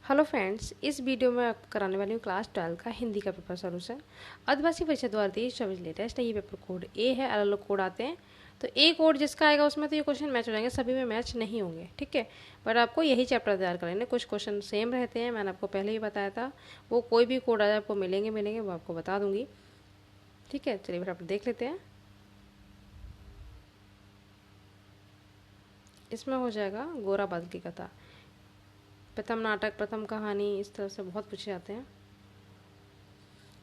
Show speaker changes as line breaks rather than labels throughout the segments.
Hello friends, इस video में आपको कराने वाली हूँ क्लास 12 का हिंदी का पेपर सोल्यूशन। आदिवासी परिषद 2023-24 लेटेस्ट है। ये पेपर कोड ए है, अलग अलग कोड आते हैं। तो ए कोड जिसका आएगा उसमें तो ये क्वेश्चन मैच हो जाएंगे, सभी में मैच नहीं होंगे, ठीक है। पर आपको यही चैप्टर तैयार करेंगे, कुछ क्वेश्चन सेम रहते हैं, मैंने आपको पहले ही बताया था। वो कोई भी कोड आए आपको मिलेंगे वो आपको बता दूंगी, ठीक है। चलिए फिर आप देख लेते हैं। इसमें हो जाएगा गोरा बादल की कथा, प्रथम नाटक, प्रथम कहानी, इस तरह से बहुत पूछे जाते हैं।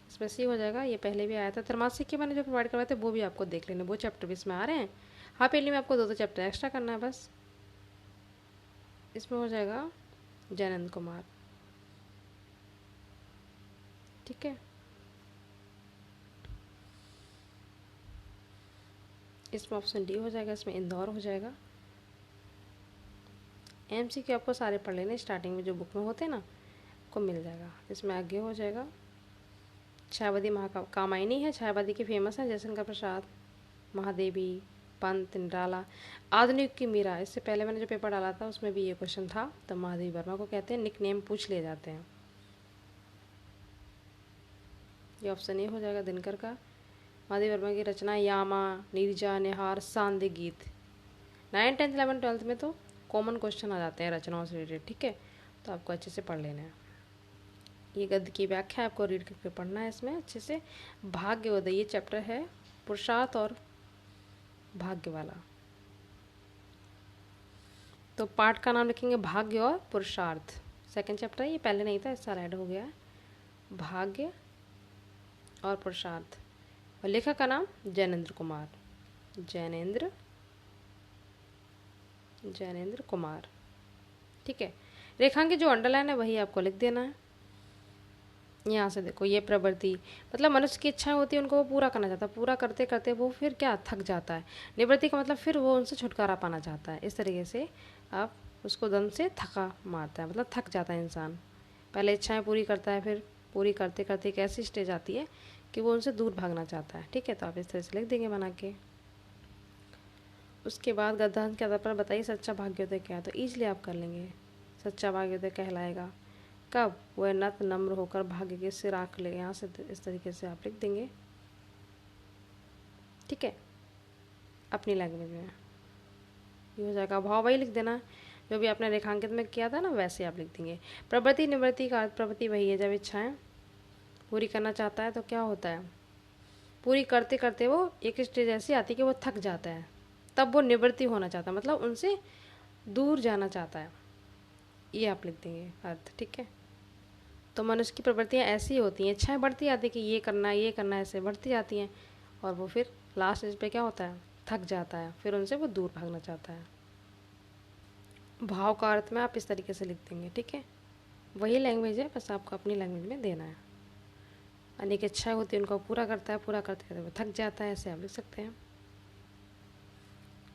इसमें सी हो जाएगा। ये पहले भी आया था, त्रैमासिक के मैंने जो प्रोवाइड करवाए थे वो भी आपको देख लेने, वो चैप्टर भी इसमें आ रहे हैं। हाँ, पहले में आपको दो चैप्टर एक्स्ट्रा करना है बस। इसमें हो जाएगा जयनंद कुमार, ठीक है। इसमें ऑप्शन डी हो जाएगा, इसमें इंदौर हो जाएगा। एमसीक्यू आपको सारे पढ़ लेने, स्टार्टिंग में जो बुक में होते हैं ना, आपको मिल जाएगा। इसमें आगे हो जाएगा छायावादी कामायनी है, छायावादी की फेमस है, जयशंकर प्रसाद, महादेवी, पंत, निराला। आधुनिक की मीरा, इससे पहले मैंने जो पेपर डाला था उसमें भी ये क्वेश्चन था। तो महादेवी वर्मा को कहते हैं, निक नेम पूछ लिए जाते हैं। ये ऑप्शन ए हो जाएगा दिनकर का। महादेवी वर्मा की रचना यामा, नीरजा, निहार, सांदे गीत। 9, 10, 11, 12 में तो कॉमन क्वेश्चन आ जाते हैं रचनाओं से रिलेटेड, ठीक है। तो आपको अच्छे से पढ़ लेना है। ये गद्य की व्याख्या आपको रीड करके पढ़ना है इसमें अच्छे से। भाग्योदय, ये चैप्टर है पुरुषार्थ और भाग्य वाला। तो पाठ का नाम लिखेंगे भाग्य और पुरुषार्थ। सेकंड चैप्टर है, ये पहले नहीं था, इस साल ऐड हो गया है। भाग्य और पुरुषार्थ। और लेखक का नाम जैनेन्द्र कुमार, जैनेन्द्र कुमार, ठीक है। रेखांकित जो अंडरलाइन है वही आपको लिख देना है। यहाँ से देखो, ये प्रवृत्ति मतलब मनुष्य की इच्छाएं होती है, उनको वो पूरा करना चाहता है, पूरा करते करते वो फिर क्या थक जाता है। निवृत्ति का मतलब फिर वो उनसे छुटकारा पाना चाहता है। इस तरीके से आप उसको दम से थका मारता है, मतलब थक जाता है इंसान। पहले इच्छाएं पूरी करता है, फिर पूरी करते करते एक ऐसी स्टेज आती है कि वो उनसे दूर भागना चाहता है, ठीक है। तो आप इस तरह से लिख देंगे बना के। उसके बाद गद्यांश के आधार पर बताइए सच्चा भाग्योदय क्या है। तो ईजिली आप कर लेंगे। सच्चा भाग्योदय कहलाएगा कब वह नत नम्र होकर भाग्य के सिर आँख ले। यहाँ से इस तरीके से आप लिख देंगे, ठीक है, अपनी लैंग्वेज में। ये हो जाएगा। भाव वही लिख देना जो भी आपने रेखांकित में किया था ना, वैसे आप लिख देंगे। प्रवृत्ति निवृत्ति का अर्थ, प्रवृत्ति वही है जब इच्छाएं पूरी करना चाहता है तो क्या होता है, पूरी करते करते वो एक स्टेज ऐसी आती है कि वो थक जाता है, तब वो निवृत्ति होना चाहता है, मतलब उनसे दूर जाना चाहता है। ये आप लिख देंगे अर्थ, ठीक है। तो मनुष्य की प्रवृत्तियाँ ऐसी होती हैं, इच्छाएं बढ़ती जाती है कि ये करना है, ऐसे बढ़ती जाती हैं, और वो फिर लास्ट स्टेज पे क्या होता है, थक जाता है, फिर उनसे वो दूर भागना चाहता है। भाव का अर्थ में आप इस तरीके से लिख देंगे, ठीक है। वही लैंग्वेज है, बस आपको अपनी लैंग्वेज में देना है। अनेक इच्छाएं होती है, उनको पूरा करता है, पूरा करते करते वो थक जाता है, ऐसे आप लिख सकते हैं।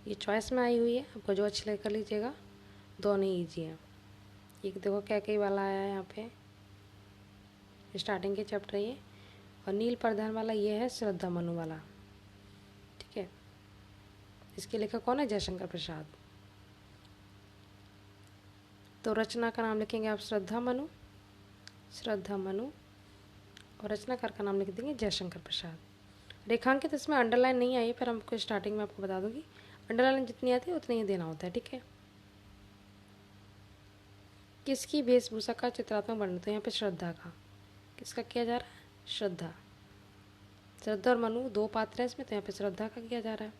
ये चॉइस में आई हुई है, आपको जो अच्छी लगे कर लीजिएगा, दोनों ईजी हैं। ये देखो क्या कई वाला आया है यहाँ पे, स्टार्टिंग के चैप्टर ये। और नील प्रधान वाला ये है श्रद्धा मनु वाला, ठीक है। इसके लेखक कौन है, जयशंकर प्रसाद। तो रचना का नाम लिखेंगे आप श्रद्धा मनु, और रचनाकार का नाम लिख देंगे जयशंकर प्रसाद। रेखांकित इसमें अंडरलाइन नहीं आई, पर हमको स्टार्टिंग में आपको बता दूंगी, अंडरलाइन जितनी आती है उतनी ही देना होता है, ठीक है। किसकी वेशभूषा का चित्रात्मक वर्णन, तो यहाँ पे श्रद्धा का, किसका किया जा रहा है, श्रद्धा और मनु दो पात्र हैं इसमें, तो यहाँ पे श्रद्धा का किया जा रहा है।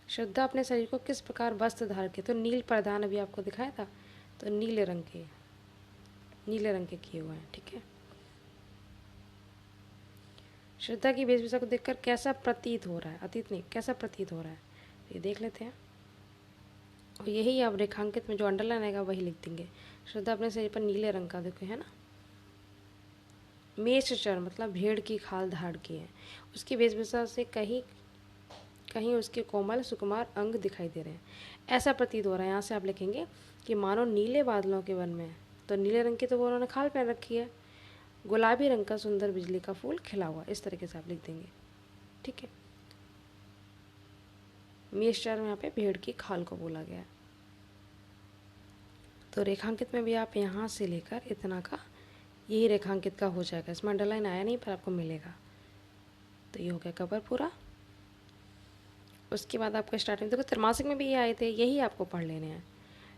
श्रद्धा अपने शरीर को किस प्रकार वस्त्र धारण के, तो नील प्रधान अभी आपको दिखाया था, तो नीले रंग के किए हुए हैं, ठीक है। श्रद्धा की वेशभूषा को देखकर कैसा प्रतीत हो रहा है, अतीत नहीं, कैसा प्रतीत हो रहा है, ये देख लेते हैं। और यही आप रेखांकित में जो अंडरलाइन आएगा वही लिख देंगे। श्रद्धा अपने शरीर पर नीले रंग का, देखो है ना। मेष चर मतलब भेड़ की खाल धाड़ की है, उसकी वेशभूषा से कहीं कहीं उसके कोमल सुकुमार अंग दिखाई दे रहे हैं, ऐसा प्रतीत हो रहा है। यहाँ से आप लिखेंगे कि मानो नीले बादलों के वन में, तो नीले रंग की तो वो उन्होंने खाल पहन रखी है, गुलाबी रंग का सुंदर बिजली का फूल खिला हुआ, इस तरीके से आप लिख देंगे, ठीक है। मेष चार में यहाँ पे भेड़ की खाल को बोला गया है। तो रेखांकित में भी आप यहाँ से लेकर इतना का यही रेखांकित का हो जाएगा। इसमें अंडरलाइन आया नहीं पर आपको मिलेगा। तो ये हो गया कवर पूरा। उसके बाद आपको स्टार्टिंग देखो त्रैमासिक में भी ये आए थे, यही आपको पढ़ लेने हैं।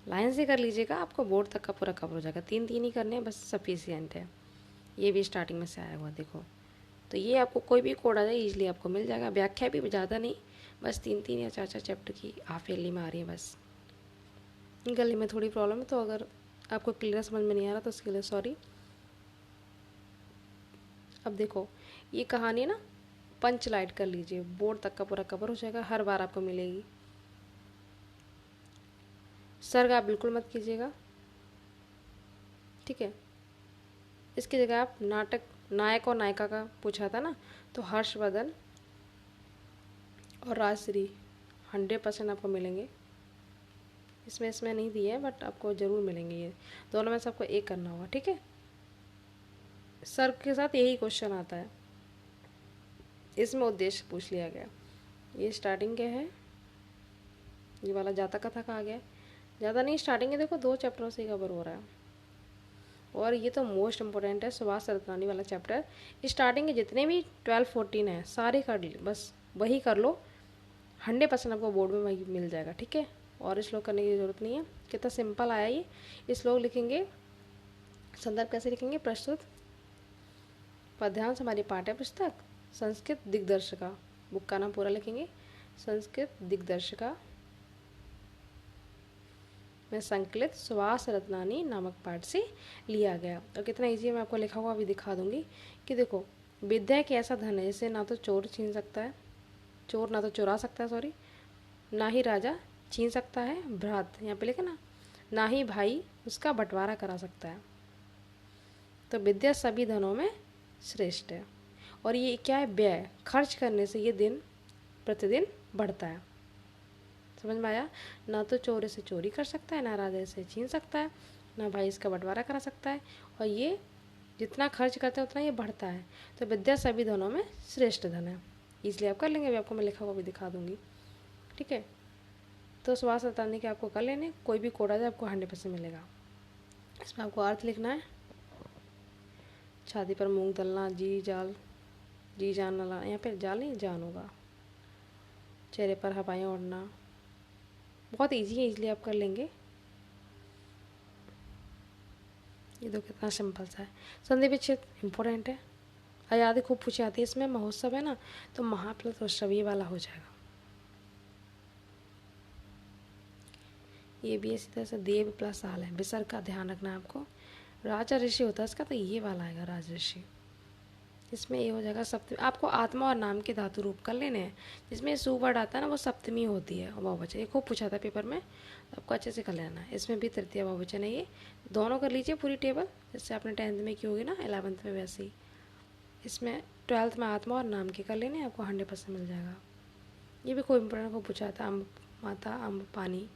लाइन से कर लीजिएगा, आपको बोर्ड तक का पूरा कवर हो जाएगा। 3 ही करने हैं बस, सफिशियंट है। ये भी स्टार्टिंग में से आया हुआ देखो। तो ये आपको कोई भी कोड आ जाए ईजिली आपको मिल जाएगा। व्याख्या भी ज़्यादा नहीं, बस 3 या 4 चैप्टर की हाफ ईयरली में आ रही है बस। गली में थोड़ी प्रॉब्लम है, तो अगर आपको क्लियर समझ में नहीं आ रहा तो उसके लिए सॉरी। अब देखो ये कहानी ना पंच लाइट कर लीजिए, बोर्ड तक का पूरा कवर हो जाएगा, हर बार आपको मिलेगी। सर्ग आप बिल्कुल मत कीजिएगा, ठीक है। इसकी जगह आप नाटक नायक और नायिका का पूछा था ना, तो हर्षवर्धन और राजश्री 100% आपको मिलेंगे। इसमें नहीं दिए है बट आपको ज़रूर मिलेंगे। ये दोनों में से आपको एक करना होगा, ठीक है। सर्ग के साथ यही क्वेश्चन आता है, इसमें उद्देश्य पूछ लिया गया। ये स्टार्टिंग क्या है, ये वाला जातक कथा का आ गया। ज़्यादा नहीं, स्टार्टिंग है देखो 2 चैप्टरों से कवर हो रहा है। और ये तो मोस्ट इम्पोर्टेंट है, सुभाष रत्नानी वाला चैप्टर। स्टार्टिंग के जितने भी 12-14 है सारे कर ली, बस वही कर लो। 100% आपको बोर्ड में वही मिल जाएगा, ठीक है। और श्लोक करने की ज़रूरत नहीं है, कितना सिंपल आया ये। श्लोक लिखेंगे, संदर्भ कैसे लिखेंगे, प्रस्तुत पद्यांश हमारी पाठ्य पुस्तक संस्कृत दिग्दर्शिका, बुक का नाम पूरा लिखेंगे, संस्कृत दिग्दर्शिका में संकलित सुभाष रत्नानी नामक पाठ से लिया गया। और कितना इजी है मैं आपको लिखा हुआ भी दिखा दूंगी कि देखो, विद्या एक ऐसा धन है जिसे ना तो चोर छीन सकता है, चोर ना तो चुरा सकता है सॉरी, ना ही राजा छीन सकता है, भ्रात यहाँ पे लिखे ना ही भाई उसका बंटवारा करा सकता है। तो विद्या सभी धनों में श्रेष्ठ है। और ये क्या है, व्यय, खर्च करने से ये दिन प्रतिदिन बढ़ता है। समझ में आया। ना तो चोर इसे चोरी कर सकता है, ना राजा इसे छीन सकता है, ना भाई इसका बंटवारा करा सकता है। और ये जितना खर्च करते हैं उतना ये बढ़ता है। तो विद्या सभी धनों में श्रेष्ठ धन है। इसलिए आप कर लेंगे, अभी आपको मैं लिखा हुआ भी दिखा दूंगी, ठीक है। तो सुभाष रत्नानी के आपको कर लेने, कोई भी कोड आ जाए आपको 100% मिलेगा। इसमें आपको अर्थ लिखना है, छाती पर मूंग तलना, जी जान न लाना, यहाँ पे जाल नहीं जान होगा, चेहरे पर हवाएं उड़ना, बहुत इजी है, इसलिए आप कर लेंगे। ये दो कितना सिंपल सा है। संधि विच्छेद इंपॉर्टेंट है, यादें खूब पूछी आती है इसमें। महोत्सव है ना, तो महाप्लस उत्सव ये वाला हो जाएगा। ये भी इसी तरह से देव प्लस साल है, विसर्ग का ध्यान रखना है आपको। राजा ऋषि होता है इसका, तो ये वाला आएगा राज ऋषि। इसमें ये हो जाएगा सप्तमी। आपको आत्मा और नाम के धातु रूप कर लेने हैं, जिसमें सु वर्ड आता है ना वो सप्तमी होती है बहुवचन। ये खूब पूछा था पेपर में, तो आपको अच्छे से कर लेना है। इसमें भी तृतीय बहुवचन है, ये दोनों कर लीजिए पूरी टेबल, जैसे आपने 10th में की होगी ना 11th में वैसे ही। इसमें 12th में आत्मा और नाम के कर लेने, आपको 100% मिल जाएगा। ये भी कोई इंपॉर्टेंट को पूछा था, अम्ब माता, अम्ब पानी,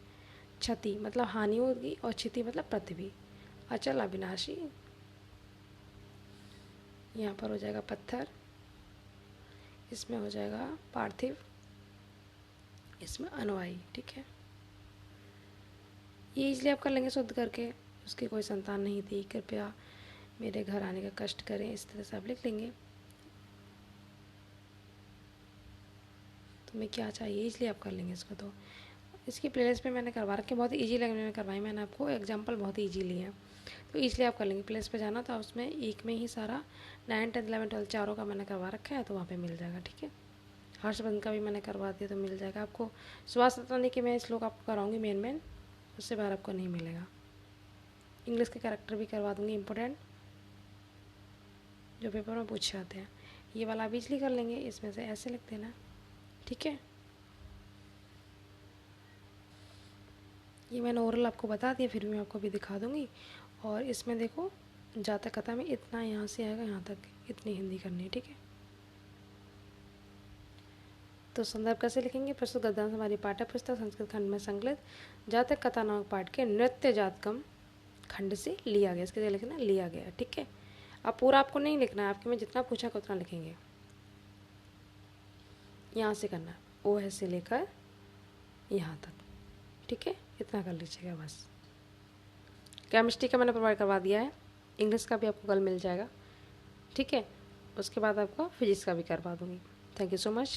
क्षति मतलब हानि होगी, और क्षति मतलब पृथ्वी, अचल अविनाशी। यहाँ पर हो जाएगा पत्थर, इसमें हो जाएगा पार्थिव, इसमें अनुयायी, ठीक है। ये इसलिए आप कर लेंगे शुद्ध करके। उसकी कोई संतान नहीं थी, कृपया मेरे घर आने का कष्ट करें, इस तरह से आप लिख लेंगे। तुम्हें क्या चाहिए, इसलिए आप कर लेंगे इसको। तो इसकी प्लेलिस्ट पे मैंने करवा रखे, बहुत ईजी लैंग्वेज में करवाई मैंने आपको, एग्जाम्पल बहुत ईजी लिए हैं, तो इसलिए आप कर लेंगे। प्लेलिस्ट पे जाना था, उसमें एक में ही सारा 9, 10, 11, 12 चारों का मैंने करवा रखा है, तो वहाँ पे मिल जाएगा, ठीक है। हर्षवर्धन का भी मैंने करवा दिया, तो मिल जाएगा आपको। सुभाष रत्नानी के मैं श्लोक आपको कराऊंगी मेन, उससे बाहर आपको नहीं मिलेगा। इंग्लिश के कैरेक्टर भी करवा दूंगी इंपॉर्टेंट, जो पेपर में पूछे आते हैं। ये वाला आप इजली कर लेंगे, इसमें से ऐसे लिख देना, ठीक है। ये मैंने ओरल आपको बता दिया, फिर भी मैं आपको भी दिखा दूंगी। और इसमें देखो जातक कथा में इतना यहाँ से आएगा यहाँ तक, इतनी हिंदी करनी है, ठीक है। तो संदर्भ कैसे लिखेंगे, प्रस्तुत गद्यांश हमारी पाठ्य पुस्तक संस्कृत खंड में संकलित जातक कथा नामक पाठ के नृत्य जातकम खंड से लिया गया। इसके लिए लिखना लिया गया, ठीक है। अब पूरा आपको नहीं लिखना है, आपके में जितना पूछा उतना लिखेंगे। यहाँ से करना, ओ है से लेकर यहाँ तक, ठीक है। इतना कर लीजिएगा बस। केमिस्ट्री का मैंने प्रोवाइड करवा दिया है, इंग्लिश का भी आपको कल मिल जाएगा, ठीक है। उसके बाद आपको फिजिक्स का भी करवा दूँगी। Thank you so much.